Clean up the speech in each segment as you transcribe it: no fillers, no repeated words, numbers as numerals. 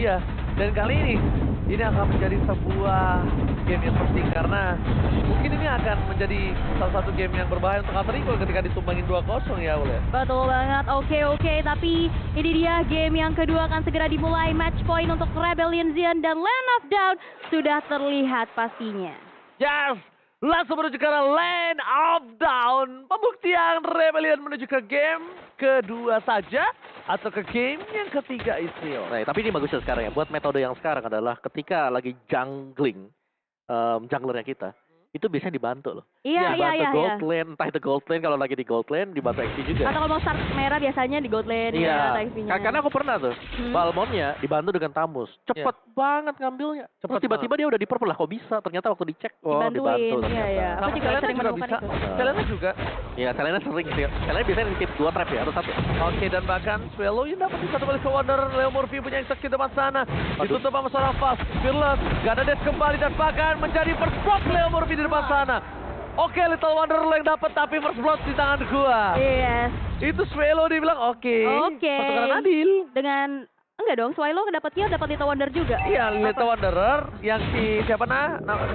dia. Dan kali ini akan menjadi sebuah game yang penting karena mungkin ini akan menjadi salah satu game yang berbahaya untuk Alter Ego ketika ditumbangin 2-0 ya Ul. Betul banget, oke, tapi ini dia game yang kedua akan segera dimulai. Match point untuk Rebellion Zion dan Land of Dawn sudah terlihat pastinya. Yes! Langsung menuju ke arah Land of Dawn. Pembuktian Rebellion menuju ke game kedua saja atau ke game yang ketiga Israel. Nah, tapi ini bagusnya sekarang ya. Buat metode yang sekarang adalah ketika lagi jungling, junglernya kita, itu biasanya dibantu loh. Iya. Gold lane, entah itu gold lane kalau lagi di gold lane, dibantu XP juga. Atau kalau mau start merah biasanya di gold lane ya, XP-nya. Karena aku pernah tuh, Balmonnya dibantu dengan Tamus. Cepet banget ngambilnya. Terus tiba-tiba dia udah di purple lah, kok bisa? Ternyata waktu dicek, dibantu ternyata. Iya. Aku juga sering menemukan itu. Selena juga. Iya, Selena sering sih. Selena biasanya nitip 2 trap ya, atau 1. Oke, dan bahkan Swallow yang dapat di satu balik ke Wanderer. Leo Murphy punya exec di depan sana. Ditutup sama seorang fast. Fearless, gak ada dash kembali dan bahkan menjadi first blood Leo Murphy di depan sana. Oke, Little Wanderer yang dapat tapi first blood di tangan gua. Yes. Itu Swallow dibilang oke. Oke. Pertukaran adil. Dengan enggak dong, Swallow dapat kill, dapat Little Wonder juga. Iya, Little Wanderer yang si siapa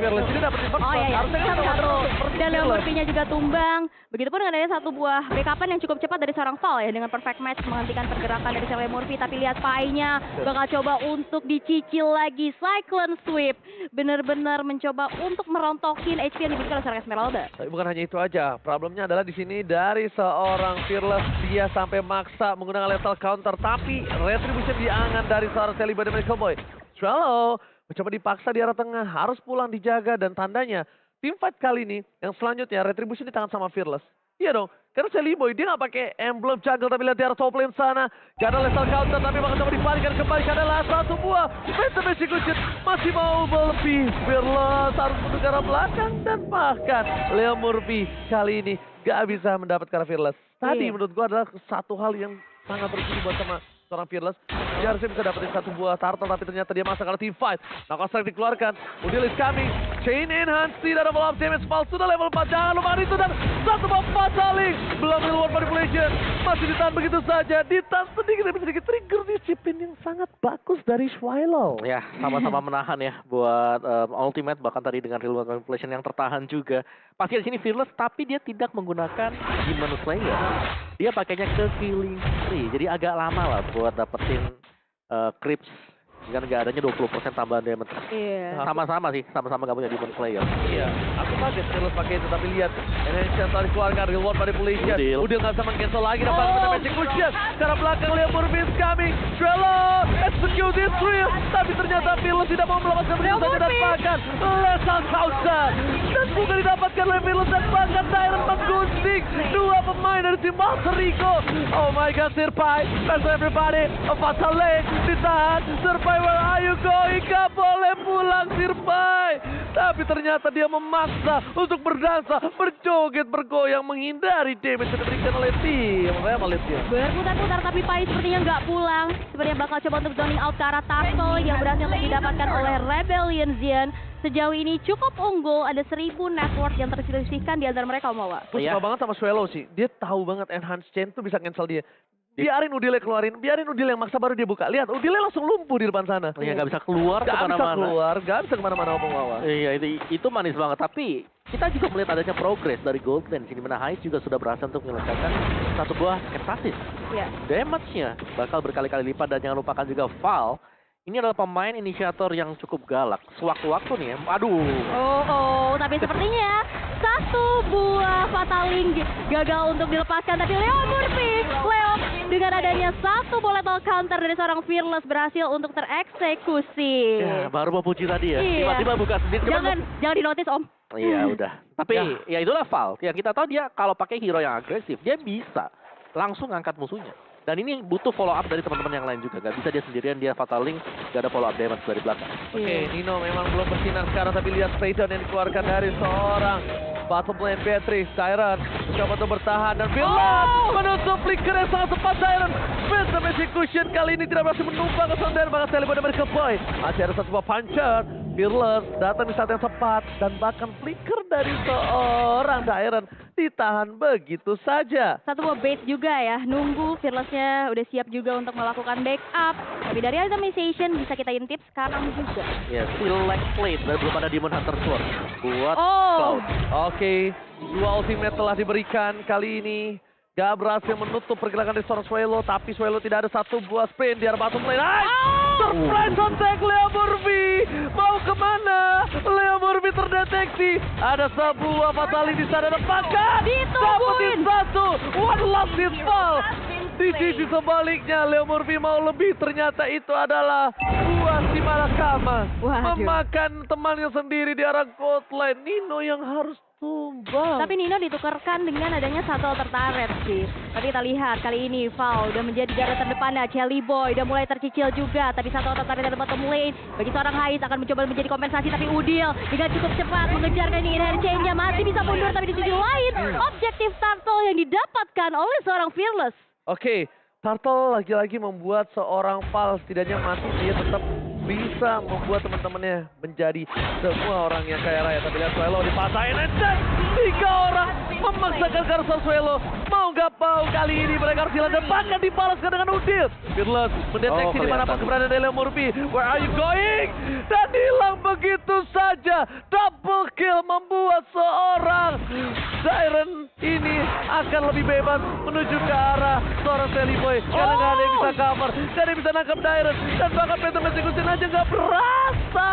Fearless ini dapat di first blood. Oh iya, Harusnya kan Little satu. Wanderer first Dan Leo Fearless. Murphy-nya juga tumbang. Begitupun dengan adanya satu buah backupan yang cukup cepat dari seorang Val ya, dengan perfect match menghentikan pergerakan dari Leo Murphy. Tapi lihat Pai-nya bakal coba untuk dicicil lagi Cyclone Sweep. Benar-benar mencoba untuk merontokin HP yang diberikan oleh seorang Esmeralda. Tapi bukan hanya itu aja, problemnya adalah di sini dari seorang Fearless dia sampai maksa menggunakan lethal counter, tapi retribution diangan dari seorang Celebi dan Cowboy. Swallow mencoba dipaksa di arah tengah, harus pulang dijaga dan tandanya team fight kali ini yang selanjutnya retribution di tangan sama Fearless. Iya dong, karena Celebi dia nggak pakai emblem jungle tapi lihat di arah top lane sana. Gak ada lethal counter tapi bakal coba dibalikan kembali adalah satu buah Phantom Execution masih mau melebih. Fearless harus menuju ke arah belakang dan bahkan Leo Murphy kali ini gak bisa mendapat ke arah Fearless. Tadi menurut gua adalah satu hal yang sangat berguna buat sama seorang Fearless. Dia harusnya bisa dapetin satu buah turtle tapi ternyata dia masuk karena team fight. Knockout strike dikeluarkan. Udil is coming. Chain enhance tidak ada follow up damage. Pulse sudah level 4. Jangan lupa itu dan satu buah fataling. Belum reward manipulation. Masih ditahan begitu saja. Ditahan sedikit demi sedikit. Trigger disiplin yang sangat bagus dari Swallow. Ya, sama-sama menahan ya buat ultimate, bahkan tadi dengan reward manipulation yang tertahan juga. Pasti di sini Fearless tapi dia tidak menggunakan Demon Slayer. Dia pakainya ke Killing Spree. Jadi agak lama lah buat dapetin creeps. Kan gak adanya 20% tambahan damage. Iya. Sama-sama sih, sama-sama gak punya Demon Slayer. Iya, aku kaget Fearless pakai itu, tapi lihat enhance yang telah dikeluarkan, reward manipulation. Udil nggak bisa meng-cancel lagi, dapat magic cushion. Karena belakang Leo Murphy is coming. Swallow, execute this thrill. Tapi ternyata Fearless tidak mau melepaskan begitu saja dan bahkan lethal counter. Dan juga didapatkan oleh Fearless dan bahkan Tyrant menggunting dua pemain dari tim Alter Ego. Oh my god, Sirpai, thanks everybody. Fatal lane, ditahan. Sirpai, where are you going? Gak boleh pulang Sirpai. Tapi ternyata dia memaksa untuk berdansa, berjoget, bergoyang, menghindari damage yang diberikan oleh tim Revelation. Berputar-putar tapi Pai sepertinya nggak pulang. Sepertinya bakal coba untuk zoning out ke arah turtle yang berhasil untuk didapatkan oleh Rebellion Zion. Sejauh ini cukup unggul, ada 1000 network yang terselisihkan di antara mereka, Omawa. Gue suka banget sama Swallow sih. Dia tahu banget enhance chain tuh bisa cancel dia. Biarin Udile keluarin, biarin Udile yang maksa baru dia buka. Lihat, Udile langsung lumpuh di depan sana. Iya, gak bisa keluar kemana-mana. Gak bisa kemana-mana Opung Wawa. Iya, itu manis banget. Tapi kita juga melihat adanya progres dari Gold Lane. Sini mana High juga sudah berhasil untuk menyelesaikan satu buah Ecstasis. Iya. Damage-nya bakal berkali-kali lipat dan jangan lupakan juga Val. Ini adalah pemain inisiator yang cukup galak. Sewaktu-waktu nih ya. Aduh. Tapi sepertinya satu buah fataling gagal untuk dilepaskan. Tapi Leo Murphy, dengan adanya satu lethal counter dari seorang Fearless berhasil untuk tereksekusi. Ya, baru mau puji tadi ya. Iya. Tiba-tiba buka sendiri. Jangan dinotis Om. Iya udah. Tapi ya itulah Val. Yang kita tahu dia kalau pakai hero yang agresif, dia bisa langsung angkat musuhnya. Dan ini butuh follow up dari teman-teman yang lain juga. Gak bisa dia sendirian, dia fataling, gak ada follow up damage dari belakang. Oke, Nino memang belum bersinar sekarang, tapi lihat Phaeton yang dikeluarkan dari seorang bottom lane Beatrice. Tyrant mencoba untuk bertahan dan Fearless menutup flicker yang sangat tepat. Tyrant Phantom Execution kali ini tidak berhasil menumpang ke Sonder, bahkan Celebi dan Merkel Boy. Masih ada satu buah puncher. Fearless datang di saat yang tepat dan bahkan flicker dari seorang Dairon ditahan begitu saja. Satu buah bait juga ya, nunggu Fearless-nya udah siap juga untuk melakukan backup. Tapi dari itemization bisa kita intip sekarang juga. Ya, select plate dan belum ada Demon Hunter Sword buat Oh. Cloud. Oke, dua ultimate telah diberikan kali ini. Gak berhasil menutup pergerakan dari seorang Swelo, tapi Swelo tidak ada satu buah sprint di arah bottom lane. Surprise attack Leo Murphy! Mau kemana? Leo Murphy terdeteksi. Ada sebuah fatali di sana depankan. Dapetin satu. One last hit fall. Di sisi sebaliknya Leo Murphy mau lebih, ternyata itu adalah buah si Malakama. Waduh. Memakan temannya sendiri di arah gold lane. Nino yang harus tumbang. Tapi Nino ditukarkan dengan adanya satu tertaret sih. Tapi kita lihat kali ini Val udah menjadi garda terdepannya. Jelly Boy udah mulai tercicil juga. Tapi satu tertaret dari bottom lane. Bagi seorang Hais akan mencoba menjadi kompensasi. Tapi Udil dengan cukup cepat mengejar ini inner chain-nya. Masih bisa mundur, tapi di sisi lain objektif turtle yang didapatkan oleh seorang Fearless. Oke, Turtle lagi-lagi membuat seorang Val setidaknya mati, dia tetap bisa membuat teman-temannya menjadi semua orang yang kaya raya. Tapi lihat Swelo dipatahin, dan 3 orang memaksakan Garza Swelo. Mau gak mau kali ini mereka harus hilang dan bahkan dibalaskan dengan Udil. Fearless mendeteksi di mana keberadaan dari Leo Murphy. Where are you going? Dan hilang begitu saja. Double kill membuat seorang Dairon ini akan lebih bebas menuju ke arah seorang Jelly Boy. Karena gak ada yang bisa cover, gak ada yang bisa nangkap Dairon. Dan bahkan Phantom Execution aja gak berasa.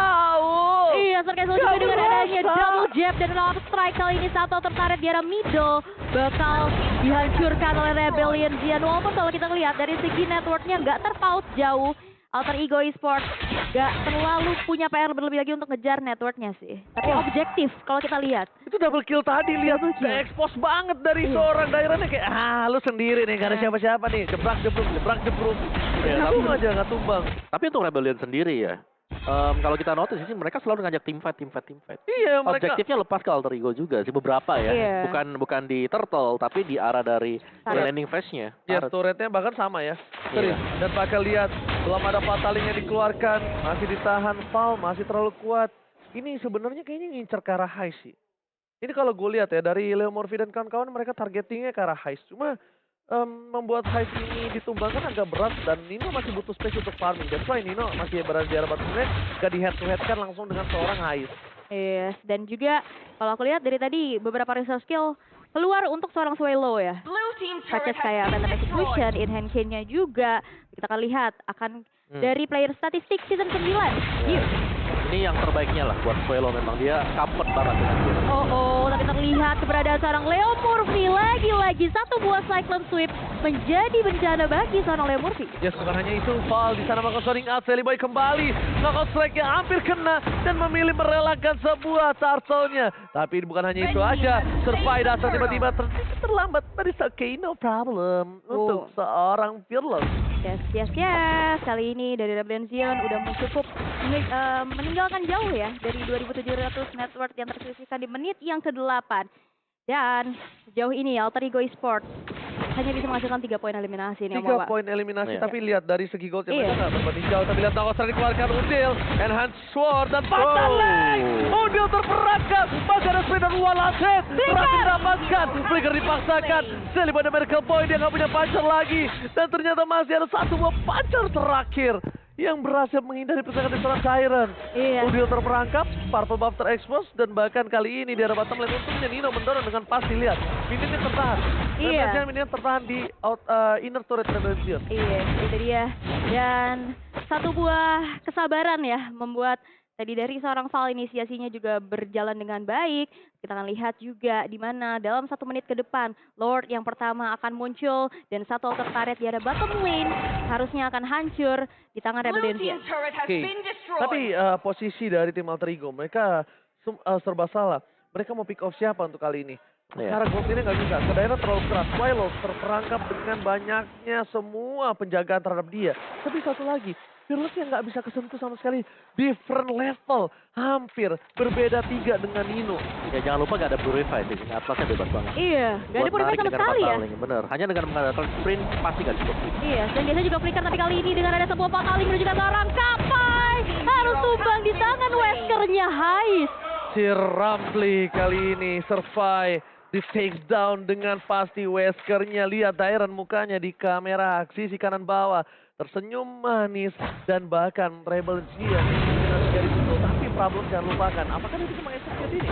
Iya, Serkai juga dengan adanya double jab dan love strike kali ini satu tertarik di arah middle bakal dihancurkan oleh Rebellion Zian. Walaupun kalau kita lihat dari segi networknya nggak terpaut jauh, Alter Ego Esports nggak terlalu punya PR berlebih lagi untuk ngejar networknya sih. Tapi objektif kalau kita lihat. Itu double kill tadi, lihat Double kill. expose banget dari seorang Daironnya kayak lu sendiri nih, gak ada siapa-siapa nih, jebrak jebruk. Ya, Langsung aja gak tumbang. Tapi untuk Rebellion sendiri ya, kalau kita notice sih mereka selalu ngajak team fight. Iya, mereka Objektifnya lepas ke Alter Ego juga sih beberapa ya. Iya. Bukan di Turtle tapi di arah dari Turret. landing phase-nya. ya Turret. turretnya bahkan sama ya. Iya. Dan bakal lihat belum ada fataling yang dikeluarkan, masih ditahan Val, masih terlalu kuat. Ini sebenarnya kayaknya ngincer ke arah high sih. Ini kalau gue lihat ya dari Leo Murphy dan kawan-kawan mereka targetingnya ke arah high. Cuma membuat high ini ditumbangkan agak berat dan Nino masih butuh space untuk farming. That's why Nino masih berada di arah bottom lane, gak di head to head kan langsung dengan seorang high. Yes, dan juga kalau aku lihat dari tadi beberapa resource skill keluar untuk seorang Swelo ya. Such as kayak Phantom Execution, in hand chain-nya juga. Kita akan lihat akan dari player statistik season 9. Yuk. Ini yang terbaiknya lah buat Swelo, memang dia comfort banget dengan dia. Tapi terlihat keberadaan seorang Leo Murphy lagi-lagi satu buah Cyclone Sweep menjadi bencana bagi seorang Leo Murphy. Yes, bukan hanya itu, Val di sana melakukan sounding out, Jelly Boy kembali knockout strike yang hampir kena dan memilih merelakan sebuah turtle-nya. Tapi bukan hanya itu aja, Survive datang tiba-tiba terlambat, but it's okay, no problem untuk seorang Fearless. Yes. Kali ini dari Rebellion Zion udah cukup meninggalkan jauh ya dari 2.700 net worth yang tersisihkan di menit yang ke-8. Dan sejauh ini Alter Ego Esports hanya bisa menghasilkan 3 poin eliminasi nih. 3 poin eliminasi, Iya. tapi lihat dari segi gold yang mereka nggak berbanding jauh. Tapi lihat Nakostra dikeluarkan Udil, Enhanced Sword dan Fatal Leg. Udil terperangkap, masih ada sprint dan Walaset. Berhasil didapatkan, Flicker dipaksakan. Jelly Boy dan Miracle Boy dia nggak punya pancer lagi. Dan ternyata masih ada satu buah pancer terakhir yang berhasil menghindari persaingan seorang Dairon. Iya. Udil terperangkap, Purple Buff terekspos, dan bahkan kali ini di arah bottom lane untungnya Nino mendorong dengan pasti, lihat. Minitnya tertahan. Iya. Dan minitnya tertahan di inner turret Rebellion. Iya, itu dia. Dan satu buah kesabaran ya membuat tadi dari seorang Val inisiasinya juga berjalan dengan baik. Kita akan lihat juga di mana dalam 1 menit ke depan Lord yang pertama akan muncul dan satu alter turret di arah bottom lane harusnya akan hancur di tangan Rebellion Zion. Oke, tapi posisi dari tim Alter Ego mereka serba salah. Mereka mau pick off siapa untuk kali ini? Cara gold ini nggak bisa, ke daerah terlalu keras. Swilo terperangkap dengan banyaknya semua penjagaan terhadap dia. Tapi satu lagi, Fearless yang nggak bisa kesentuh sama sekali. Different level, hampir berbeda 3 dengan Nino. Ya jangan lupa gak ada Purify sih, atlasnya bebas banget. Iya, gak ada purifier sama sekali ya. Bener, hanya dengan mengandalkan sprint pasti gak cukup. Iya, dan biasanya juga flicker, tapi kali ini dengan ada sebuah fataling menuju ke seorang Kapai harus tumbang di tangan Wesker Akhirnya Hais. Si Rampli kali ini survive di takedown dengan pasti. Weskernya lihat Dairon mukanya di kamera sisi kanan bawah. Tersenyum manis dan bahkan Rebel Zion dari situ. Tapi problem jangan lupakan, apakah dia bisa mengeksekut ini?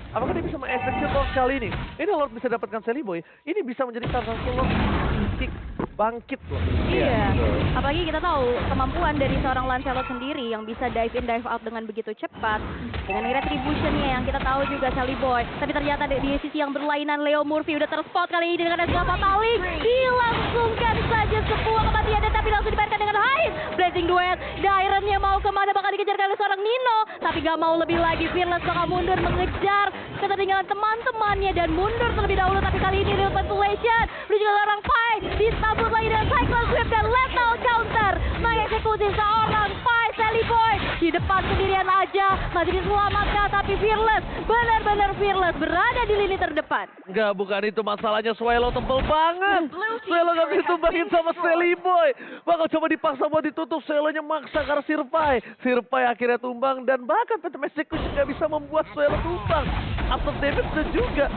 Apakah dia bisa mengeksekut Lord kali ini? Ini Lord bisa dapatkan Celiboy. Ini bisa menjadi salah satu Lord titik bangkit loh. Iya. Apalagi kita tahu kemampuan dari seorang Lancelot sendiri yang bisa dive in dive out dengan begitu cepat. Dengan retribution-nya yang kita tahu juga Celiboy. Tapi ternyata di sisi yang berlainan Leo Murphy udah terspot kali ini dengan Esla Fatalik. Dilangsungkan saja sebuah kematian dan tapi langsung dibayarkan dengan Hais. Blazing Duet. Dairon-nya mau kemana bakal dikejar oleh seorang Nino. Tapi gak mau lebih lagi. Fearless bakal mundur mengejar ketertinggalan teman-temannya dan mundur terlebih dahulu. Tapi kali ini Real Manipulation menuju ke orang Pai. Disambut lagi dengan Cyclone Swift dan Lethal Counter mengeksekusi seorang Pai Celiboy di depan sendirian aja, masih diselamatkan tapi Fearless, benar-benar Fearless berada di lini terdepan. Enggak, bukan itu masalahnya. Swallow tebel banget. Swallow gak bisa tumbangin sama Celiboy. Bakal coba dipaksa buat ditutup. Swallow-nya maksa karena Sirpai. Sirpai akhirnya tumbang dan bahkan Phantom Execution gak bisa membuat Swallow tumbang. After damage juga.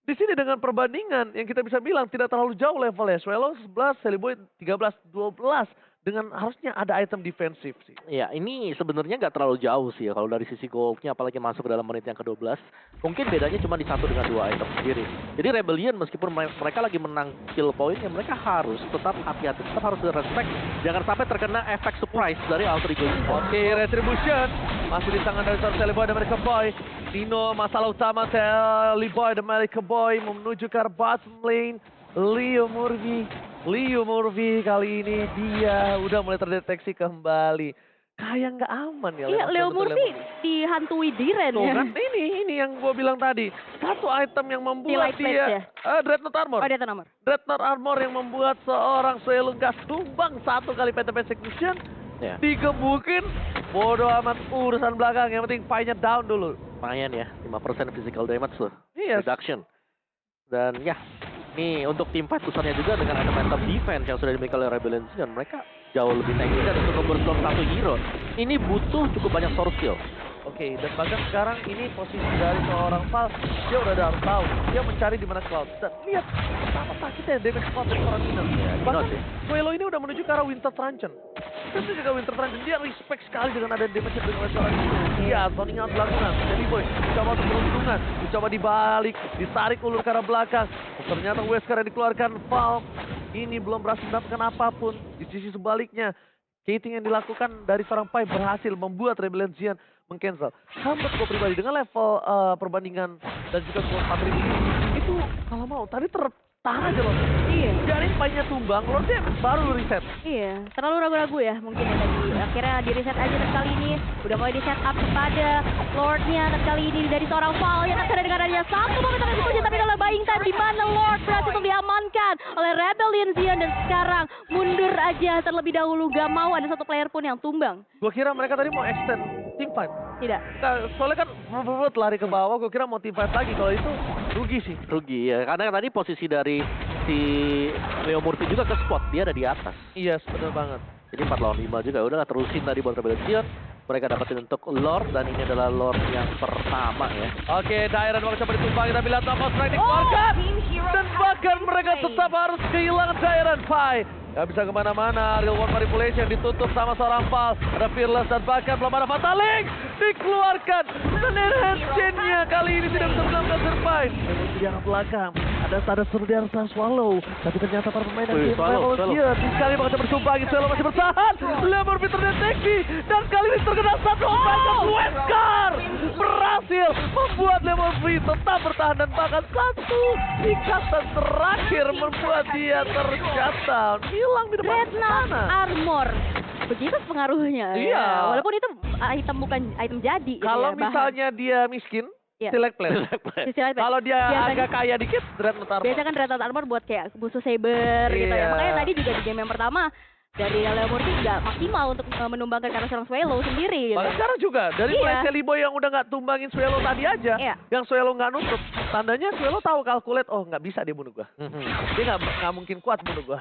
Di sini dengan perbandingan yang kita bisa bilang tidak terlalu jauh levelnya. Swallow 11, Celiboy 13, 12. Dengan harusnya ada item defensif sih. Ya, ini sebenarnya nggak terlalu jauh sih ya kalau dari sisi goldnya, apalagi masuk ke dalam menit yang ke-12. Mungkin bedanya cuma di 1 dengan 2 item sendiri. Jadi Rebellion meskipun mereka lagi menang kill point, ya mereka harus tetap hati-hati, tetap harus respect. Jangan sampai terkena efek surprise dari Alter Ego. Oke, Retribution masih di tangan dari Celiboy dan American Boy. Nino masalah utama Celiboy dan American Boy menuju ke bottom lane. Leo Murphy kali ini dia udah mulai terdeteksi kembali. Kayak nggak aman ya. Iya, Leo Murphy dihantui Diren Tuh ya. kan, ini yang gue bilang tadi. Satu item yang membuat Light dia... Patch Dreadnought Armor. Oh, dia nomor. Dreadnought Armor yang membuat seorang Swallow gas tumbang 1 kali Phantom Execution. Ya. Digebukin. Bodoh amat urusan belakang. Yang penting Pai-nya down dulu. Lumayan ya, 5% physical damage loh. Iya. Reduction. Dan ya, nih untuk tim fight susahnya juga dengan ada mantap defense yang sudah dimiliki oleh Rebellion dan mereka jauh lebih tanky dan untuk memberslot satu hero. Ini butuh cukup banyak source skill. Oke, dan bahkan sekarang ini posisi dari seorang Val, dia udah harus tahu. Dia mencari di mana Cloud. Dan lihat betapa sakitnya damage Cloud dari seorang Nino. Ya, Bahkan sih. Swallow ini udah menuju ke arah Winter Truncheon. Tentu juga Winter Truncheon, dia respect sekali dengan ada damage dengan seorang Nino. Iya, Tony out belakang. Celiboy coba untuk peruntungan, dicoba dibalik, ditarik ulur ke arah belakang. Ternyata Wesker yang dikeluarkan Val ini belum berhasil mendapatkan apapun. Di sisi sebaliknya, Kating yang dilakukan dari seorang Pai berhasil membuat Rebellion Zion meng-cancel. Menurut gue pribadi dengan level perbandingan dan juga squad 4000 itu kalau mau tadi tertahan aja loh. Iya. Biarin Pai-nya tumbang, Lordnya baru reset. Iya, terlalu ragu-ragu ya mungkin ya tadi. Akhirnya di reset aja dan kali ini udah mulai di set up kepada Lordnya dan kali ini dari seorang Val yang terkena dengan adanya satu momentum eksekusi tapi dalam buying time di mana Lord berhasil untuk diamankan oleh Rebellion Zion dan sekarang mundur aja terlebih dahulu, gak mau ada satu player pun yang tumbang. Gue kira mereka tadi mau extend team fight. Tidak. Nah, soalnya kan lari ke bawah, gue kira mau team fight lagi. Kalau itu rugi sih. Rugi ya, karena tadi posisi dari si Leo Murphy juga ke spot, dia ada di atas. Iya, bener banget. Jadi 4 lawan 5 juga, udah terusin tadi buat Rebellion Zion. Mereka dapetin untuk Lord dan ini adalah Lord yang pertama ya. Oke, Dairon mau coba ditumbangin tapi lihat Nomos strike dikeluarkan. Dan bahkan mereka tetap harus kehilangan Dairon Pai. Gak bisa kemana-mana, Real World Manipulation ditutup sama seorang Val. Ada Fearless dan bahkan belum ada Fatalik. Dikeluarkan. Dan enhance-nya kali ini tidak bisa menemukan survive. Di yang belakang, ada seru di arah Swallow. Tapi ternyata para pemain dari Swallow. sekali bakal coba ditumbangin. Swallow masih bertahan. Leo Murphy terdeteksi. Dan kali ini terkena satu Wesker. Berhasil membuat Leo Murphy tetap bertahan. Dan bahkan satu ikatan terakhir membuat dia tershutdown. Hilang di depan Dreadnought sana. Armor. Begitu pengaruhnya. Iya. Ya. Walaupun itu item bukan item jadi. gitu Kalau ya, bahan. misalnya dia miskin, Iya. select plan. Sisi lain, Kalau dia biasanya- agak kaya dikit, Dreadnought Armor. Biasanya kan Dreadnought Armor buat kayak musuh saber gitu ya. Iya. Makanya tadi juga di game yang pertama dari Leo Murphy nggak maksimal untuk menumbangkan karena seorang Swallow sendiri gitu. Bahkan sekarang juga, dari Iya. mulai Celiboy yang udah nggak tumbangin Swallow tadi aja, Iya. yang Swallow nggak nutup, tandanya Swallow tahu kalkulat, oh nggak bisa dia bunuh gua. Dia nggak mungkin kuat bunuh gua.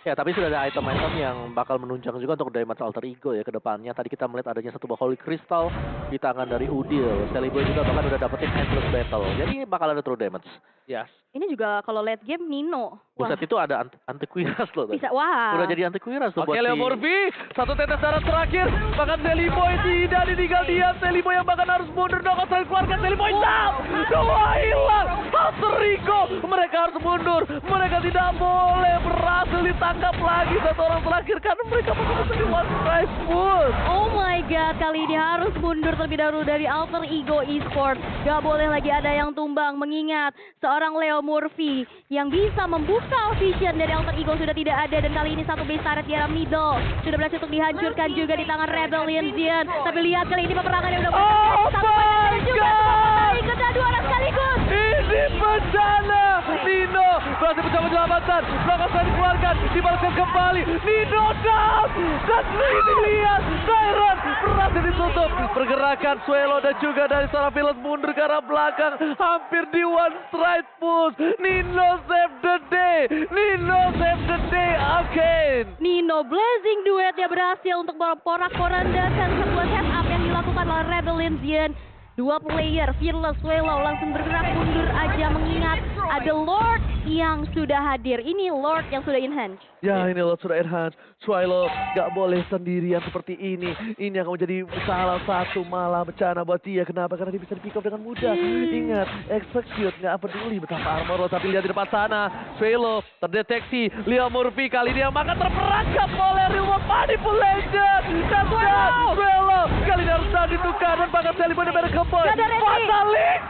Ya, tapi sudah ada item-item yang bakal menunjang juga untuk damage alter ego ya ke depannya. Tadi kita melihat adanya satu buah Holy Crystal di tangan dari Udil. Celiboy juga bahkan udah dapetin Endless Battle. Jadi bakal ada true damage. Yes. Ini juga kalau late game Nino. Wah, Buset itu ada anti-Quiras loh. bisa, wah. Udah jadi anti-Quiras tuh Oke, buat Leo si... Murphy, satu tetes darah terakhir. Bahkan Celiboy tidak ditinggal diam. Celiboy yang bahkan harus mundur. Knockout strike keluarkan Celiboy down. Dua hilang. Alter ego. Mereka harus mundur. Mereka tidak boleh berhasil ditangkap lagi satu orang terakhir karena mereka masih di one strike push. Oh my god, kali ini harus mundur terlebih dahulu dari Alter Ego Esports. Gak boleh lagi ada yang tumbang, mengingat seorang Leo Murphy yang bisa membuka vision dari Alter Ego sudah tidak ada. Dan kali ini satu base turret di arah middle sudah berhasil untuk dihancurkan juga di tangan Rebellion Zion. Tapi lihat kali ini peperangannya udah Oh satu my juga God! kena dua orang sekaligus. Ini bencana. Nino berhasil mencoba menyelamatkan. Knockout strike dikeluarkan. Dibalaskan kembali. Nino down. Dan ini lihat. Siren berhasil ditutup. Pergerakan Suelo dan juga dari seorang Phyllis mundur ke arah belakang. Hampir di one strike push. Nino save the day. Nino save the day again. Nino Blazing Duet yang berhasil untuk porak-porandakan sebuah setup yang dilakukan oleh Rebellion Zion. Dua player, Fearless Suelo langsung bergerak mundur aja mengingat ada Lord yang sudah hadir. Ini Lord yang sudah enhance. Ya, ini loh sudah enhance. Suelo gak boleh sendirian seperti ini. Ini akan menjadi salah satu malah bencana buat dia. Kenapa? Karena dia bisa di pick up dengan mudah. Ingat, execute gak peduli betapa armor lo. Tapi lihat di depan sana, Suelo terdeteksi. Leo Murphy kali ini yang makan terperangkap oleh Remote Manipulation. Dan Suelo kali ini harus ditukar dan bahkan Celiboy dan Keboy. Gak ada ready. Fatalik!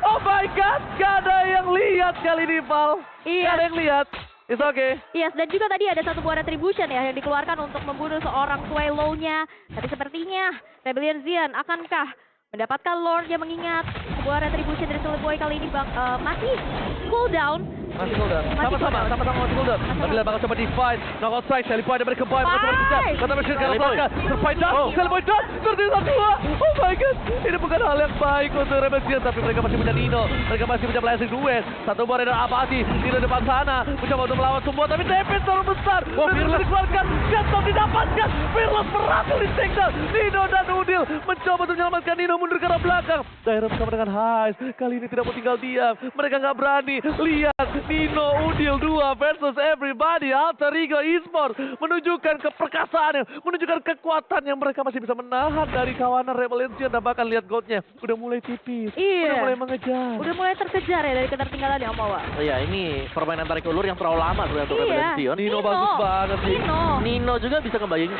Oh my god, gak ada yang lihat kali ini, Val. Iya. Gak ada yang lihat. It's okay. Yes, dan juga tadi ada satu buah retribution ya yang dikeluarkan untuk membunuh seorang Suelo-nya. Tapi sepertinya Rebellion Zion akankah mendapatkan Lord yang mengingat sebuah retribution dari Celiboy kali ini masih cooldown. Masih cooldown. Sama-sama masih cooldown. Tapi lihat bakal coba di-fight. Knockout strike, Celiboy dari Keboy. Bakal coba dikejar. Kata Machine ke arah belakang. Survive down. Celiboy down. Tertinggal dua. Oh my god. Ini bukan hal yang baik untuk Rebellion. Tapi mereka masih punya Nino. Mereka masih punya Blazing Duet. Satu buah radar apati. Nino depan sana. Mencoba untuk melawan semua. Tapi damage terlalu besar. Fearless dikeluarkan. Jatuh didapatkan. Fearless berhasil di take down. Nino dan Udil mencoba untuk menyelamatkan Nino mundur ke arah belakang. Daerah bersama dengan Hais. Kali ini tidak mau tinggal diam. Mereka nggak berani. Lihat. Nino, Udil 2 versus everybody. Alter Ego Esports menunjukkan keperkasaannya, menunjukkan kekuatan yang mereka masih bisa menahan dari kawanan Rebellion dan bahkan lihat goldnya udah mulai tipis, Iya. udah mulai mengejar. Udah mulai terkejar ya dari ketertinggalan yang Mawa. Iya, ini permainan tarik ulur yang terlalu lama sebenarnya untuk Iya. Rebellion Zion. Nino bagus banget sih. Nino juga bisa ngebayangin.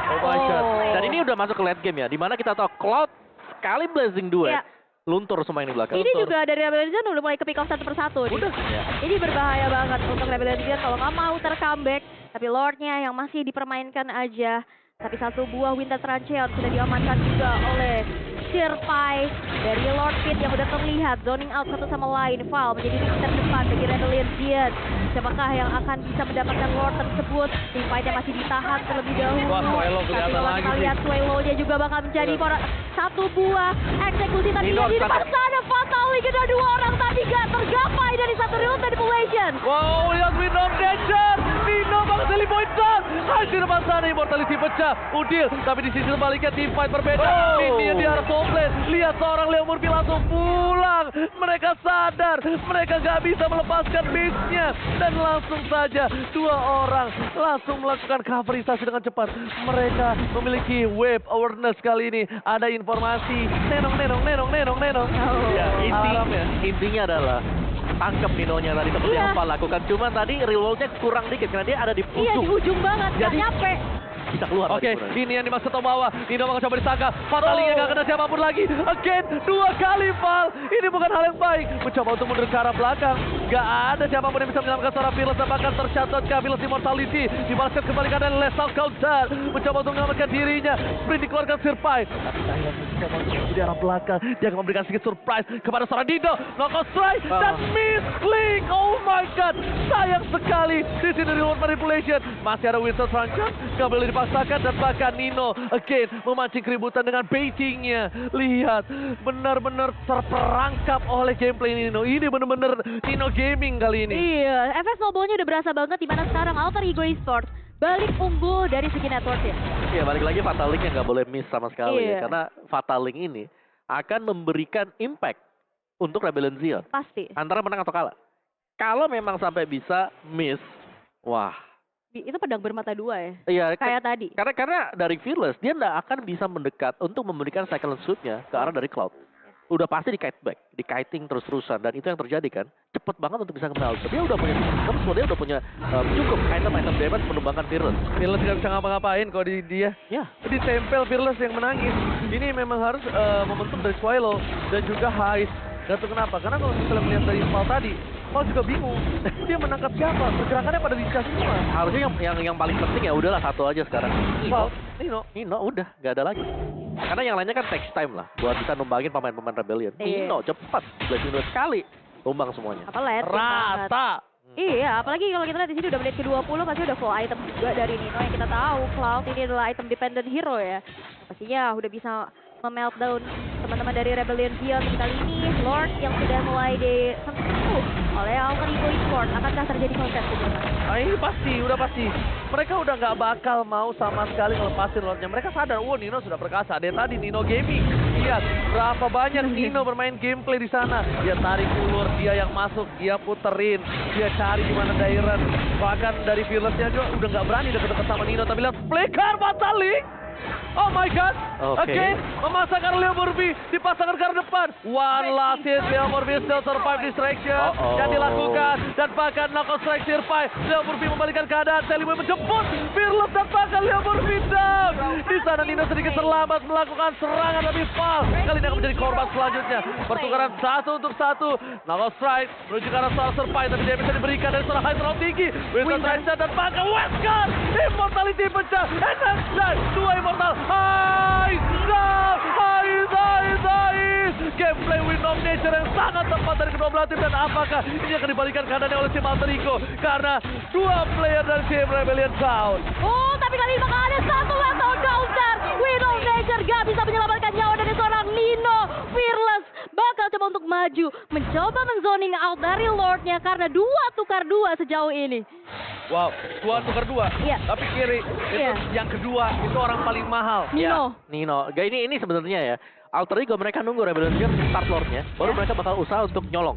Oh my god. Dan ini udah masuk ke late game ya, dimana kita tahu Cloud sekali Blazing Duet, Iya. luntur semua ini belakang. Ini juga dari Rebellion Zion udah mulai ke pick off satu persatu nih. Udah. Ya. Ini berbahaya banget untuk Rebellion Zion kalau nggak mau ter-comeback. Tapi Lordnya yang masih dipermainkan aja. Tapi satu buah Winter Trancheon sudah diamankan juga oleh Sirpai dari Lord Pit yang udah terlihat zoning out satu sama lain. Val menjadi tim terdepan bagi Rebellion Zion. Siapakah yang akan bisa mendapatkan Lord tersebut? Tim fight-nya masih ditahan terlebih dahulu. Wah, Suelo Tapi kelihatan kalau lagi kita sih. lihat Suelo-nya juga bakal menjadi satu buah eksekusi. Tapi Nino di depan sangat- sana Fatali kena dua orang tapi gak tergapai dari satu real manipulation. Wow, lihat Wind of Nature. Nino bakal Celiboy down. Hais di depan sana, Immortality pecah. Udil, tapi di sisi sebaliknya team fight berbeda. Oh. Ini yang di arah top lane. Lihat seorang Leo Murphy langsung pulang. Mereka sadar, mereka gak bisa melepaskan base-nya. Dan langsung saja, dua orang langsung melakukan coverisasi dengan cepat. Mereka memiliki wave awareness kali ini. Ada informasi. Nenong. Ya, Alarmnya. intinya adalah tangkap Ninonya tadi seperti Iya. yang Val lakukan. Cuman tadi reroll-nya kurang dikit karena dia ada di Iya di ujung. ujung banget, gak Jadi- nyampe. Bisa keluar. Oke, tadi sebenarnya. ini yang dimaksud ke bawah. Nino bakal coba disangka. Fatalinya Oh. gak kena siapapun lagi. Again, dua kali Val. Ini bukan hal yang baik. Mencoba untuk mundur ke arah belakang. Gak ada siapapun yang bisa menyelamatkan seorang Fearless. Dan bahkan tercatat ke Fearless Immortality. Dibalaskan kembali ke dan Lethal Counter. Mencoba untuk mengamankan dirinya. Sprint dikeluarkan Surprise. Tapi sayang mencoba untuk di arah belakang. Dia akan memberikan sedikit surprise kepada seorang Nino. Knockout strike dan miss-click. Oh my god. Sayang sekali. Di sini reward manipulation. Masih ada Winston Franklin. Gak boleh dipaksakan dan bahkan Nino again memancing keributan dengan baitingnya. Lihat, benar-benar terperangkap oleh gameplay Nino. Ini benar-benar Nino Gaming kali ini. Iya, efek snowballnya udah berasa banget di mana sekarang Alter Ego Esports balik unggul dari segi network ya. Iya, balik lagi Fatal Link yang nggak boleh miss sama sekali Iya. ya. Karena Fatal Link ini akan memberikan impact untuk Rebellion Zion. Pasti. Antara menang atau kalah. Kalau memang sampai bisa miss, wah. Itu pedang bermata dua ya. Iya, Kayak tadi. karena dari Fearless, dia nggak akan bisa mendekat untuk memberikan cyclone sweep-nya ke arah dari Cloud. Udah pasti di-kite back, di-kiting terus-terusan. Dan itu yang terjadi kan. Cepet banget untuk bisa nge-melt. Dia udah punya terus dia udah punya cukup item-item damage menumbangkan Fearless. Fearless nggak bisa ngapa-ngapain kalau di dia. Ya. Ditempel Fearless yang menangis. Ini memang harus momentum dari Swallow dan juga Hais. Gak tahu kenapa, karena kalau misalnya melihat dari Paul tadi, Paul juga bingung. Dia menangkap siapa? Pergerakannya pada Disca semua. Harusnya yang paling penting ya udahlah satu aja sekarang. Paul, Nino. Nino udah nggak ada lagi. Karena yang lainnya kan takes time lah buat bisa numbangin pemain-pemain Rebellion. Iya. Nino cepat, blessing dua sekali tumbang semuanya. Apa lihat banget. Rata. Iya, apalagi kalau kita lihat di sini udah menit ke-20 pasti udah full item juga dari Nino yang kita tahu Cloud ini adalah item dependent hero ya. Pastinya udah bisa meltdown teman-teman dari Rebellion Zion kali ini. Lord yang sudah mulai disentuh oleh Alter Ego Esports. Akankah terjadi kontes sebenarnya? Ini pasti, udah pasti. Mereka udah nggak bakal mau sama sekali ngelepasin Lordnya. Mereka sadar, Nino sudah perkasa. Dia tadi Nino Gaming. Lihat berapa banyak Nino bermain gameplay di sana. Dia tarik ulur, dia yang masuk, dia puterin, dia cari di mana Dairen. Bahkan dari Fearless-nya juga udah nggak berani deket-deket sama Nino. Tapi lihat flicker Fatal Link. Oh my god. Oke. Again, memasangkan Leo Murphy dipasangkan ke arah depan. One last hit, Leo Murphy still survive distraction yang dilakukan. Dan bahkan knockout strike survive. Leo Murphy membalikan keadaan. Celiboy menjemput. Fearless dan bahkan Leo Murphy down. Di sana Nino sedikit terlambat melakukan serangan tapi foul. Kali ini akan menjadi korban selanjutnya. Pertukaran 1 untuk 1. Knockout strike menuju ke arah seorang survive. Tapi dia bisa diberikan dari seorang high terlalu tinggi. Winston Ranger dan bahkan Westcott. Immortality pecah. And that's that. 2 Immortal. Gameplay win of nature yang sangat tepat dari kedua belah tim. Dan apakah ini akan dibalikan keadaannya oleh tim Alter Ego? Karena 2 player dari tim Rebellion down. Oh, tapi kali ini bakal ada satu lockdown counter. Win of Nature gak bisa menyelamatkan nyawa dari seorang Nino. Fearless bakal coba untuk maju. Mencoba menzoning out dari Lordnya karena 2 tukar 2 sejauh ini. Wow, 2 tukar 2. Iya. Tapi kiri itu Iya. yang kedua itu orang paling mahal. Nino. Ya, Nino. Gak ini sebenarnya ya. Alter Ego mereka nunggu Rebellion Zion start Lordnya, baru mereka bakal usaha untuk nyolong.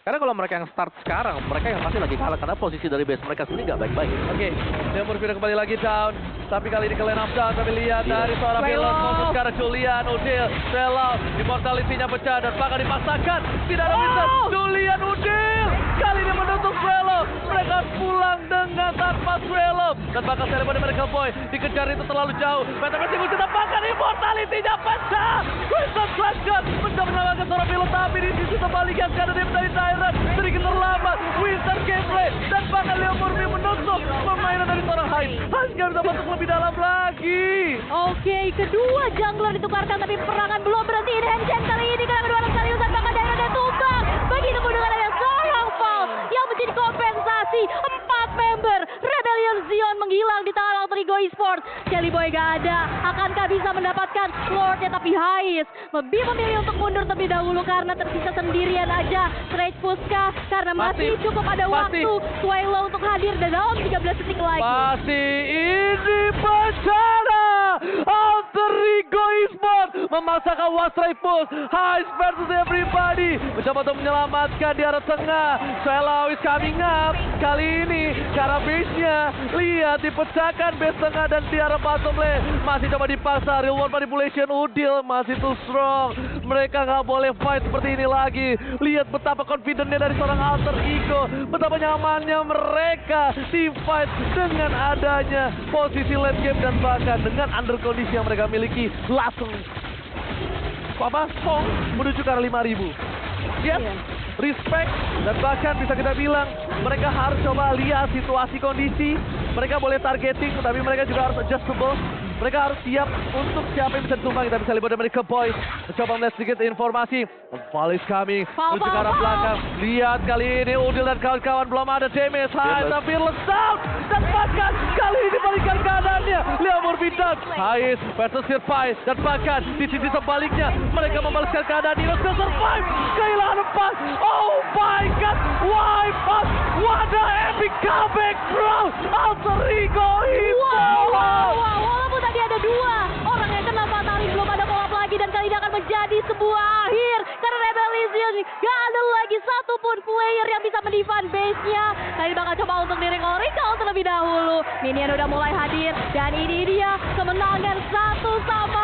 Karena kalau mereka yang start sekarang, mereka yang pasti lagi kalah karena posisi dari base mereka sendiri gak baik-baik. Oke, Leo Murphy udah kembali lagi down. Tapi kali ini ke line up down. Tapi lihat dari seorang Fearless maupun sekarang Julian Udil. Selaw, immortality-nya pecah dan bahkan dipaksakan. Tidak ada Winston. Julian Udil. Kali ini menutup Swallow. Mereka pulang dengan tanpa Swallow. Dan bahkan Celebrity Miracle Boy dikejar itu terlalu jauh. Meta-meta gue tidak bahkan immortality-nya pecah. Winston Flashgun mencoba menyelamatkan seorang pilot. Tapi di sisi terbalikan karena dia dari Tyrant. Sedikit terlambat. Winston gameplay. Dan bahkan Leo Murphy menutup permainan dari seorang Hyde. Hyde nggak bisa masuk lebih dalam lagi. Oke, kedua jungler ditukarkan tapi perangan belum berhenti. Ini Hansen kali ini karena kedua orang seriusan bahkan Dairon dan tukar. Begitu pun dengan ada seorang foul yang menjadi kompensasi. 4 member Rebellion Zion menghilang di tangan Alter Ego Esports. Celiboy gak ada. Akankah bisa mendapatkan Lordnya tapi Hais lebih memilih untuk mundur terlebih dahulu karena tersisa sendirian aja. Stretch Puska karena masih cukup ada waktu. Swallow untuk hadir dan dalam 13 detik lagi. Pasti ini bencana. Alter Ego Esports memaksakan one strike push. Hais versus everybody. Mencoba untuk menyelamatkan di arah tengah. Swallow is coming up. Kali ini cara base-nya. Lihat dipecahkan base tengah dan di arah bottom lane. Masih coba dipaksa. Real world manipulation. Udil masih too strong. Mereka nggak boleh fight seperti ini lagi. Lihat betapa confident-nya dari seorang Alter Ego. Betapa nyamannya mereka team fight dengan adanya posisi late game dan bahkan dengan under kondisi yang mereka miliki langsung Song menuju ke arah 5.000. Yes, respect dan bahkan bisa kita bilang mereka harus coba lihat situasi kondisi. Mereka boleh targeting tapi mereka juga harus adjustable. Mereka harus siap untuk siapa yang bisa ditumbang. Kita bisa lihat dari Keboy. Mencoba melihat sedikit informasi. Fall is coming. Foul, Menuju ke foul, arah foul. belakang. Lihat kali ini Udil dan kawan-kawan belum ada damage. Hais dan Fearless down. Dan bahkan kali ini balikan keadaannya. Lihat Murphy down. Hais versus Survive. Dan bahkan di sisi sebaliknya mereka membalaskan keadaan ini. Ke Survive. Kehilangan 4. Oh my god. Wipe up. What a epic comeback bro. Alter Ego itu. Wow, walaupun tadi ada 2 orang yang kena fatality, belum ada follow-up lagi dan kali ini akan menjadi sebuah akhir karena Rebellion gak ada lagi satupun player yang bisa mendefend base-nya. Kali ini bakal coba untuk di-recall terlebih dahulu. Minion udah mulai hadir dan ini dia kemenangan 1-0